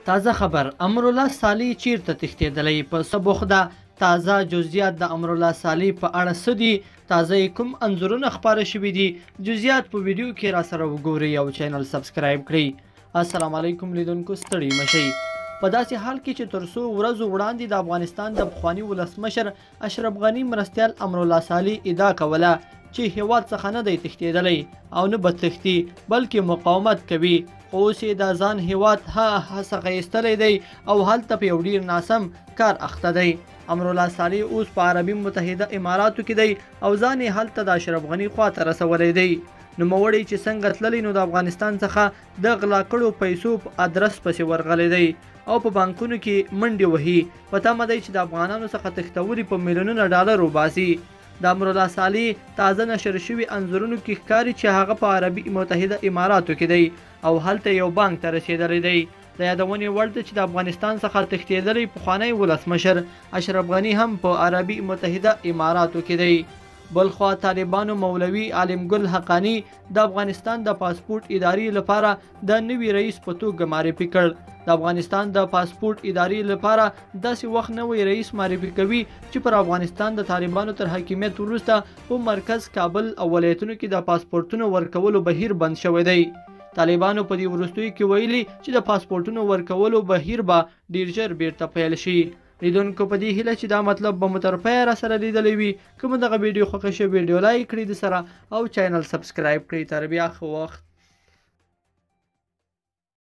تازه خبر امرالله صالح چیرته تښتېدلی په څه بوخت ده تازه جزئیات د امرالله صالح په اړه څه دي تازه کوم انځورونه خپاره شوي دي جزئیات په ویډیو کې را سره وګورئ او چینل سبسکرایب کړئ السلام علیکم لیدونکو ستړي مشئ په داسې حال کې چې تر څو ورځو وړاندې د افغانستان د پخواني ولسمشر اشرف غني مرستیال امرالله صالح ادعا کوله چې هیواد څخه نه دی تښتېدلی او نه به تښتي بلکې مقاومت کوي خو اوس یې د ځان هیواد څخه ایستلی دی او هلته په یو ډېر ناسم کار اخته دی امرالله صالح اوس په عربي متحده اماراتو کې دی او ځان یې هلته د اشرف غني خواته رسولی دی نوموړی چې څنګه تللی نو د افغانستان څخه د غلا کړو پیسو په ادرس پسې ورغلی دی او په بانکونو کې منډې وهي په تمه دی چې د افغانانو څخه تښتولي په میلیونونه ډالر وباسي د امرالله صالح تازه نشر شوي انځورونو کې ښکاري چې هغه په عربي متحده اماراتو کې دی او هلته یو بانک ته رسېدلی دی د یادونې وړ ده چې د افغانستان څخه تښتېدلی پخوانی ولسمشر اشرف غني هم په عربي متحده اماراتو کې دی بلخوا طالبانو مولوي عالم ګل حقانی د افغانستان د پاسپورت ادارې لپاره د نوي رئیس په توګه معرفي کړ د افغانستان د پاسپورت ادارې لپاره داسې وخت نوی رئیس معرفي کوي چې پر افغانستان د طالبانو تر حاکمیت وروسته په مرکز کابل او ولایتونو کې د پاسپورتونو ورکولو بهیر بند شوی دی طالبانو په دې وروستیو کې ویلي چې د پاسپورتونو ورکولو بهیر به ډیر ژر بیرته پیل شي لیدونکو په دې هیله چې دا مطلب به مو تر پایه را سره لیدلی وي که مو دغه ویډیو خوښه شوې ویډیو لایک کړئ د سره او چینل سبسکرایب کړئ تر بیا ښه وخت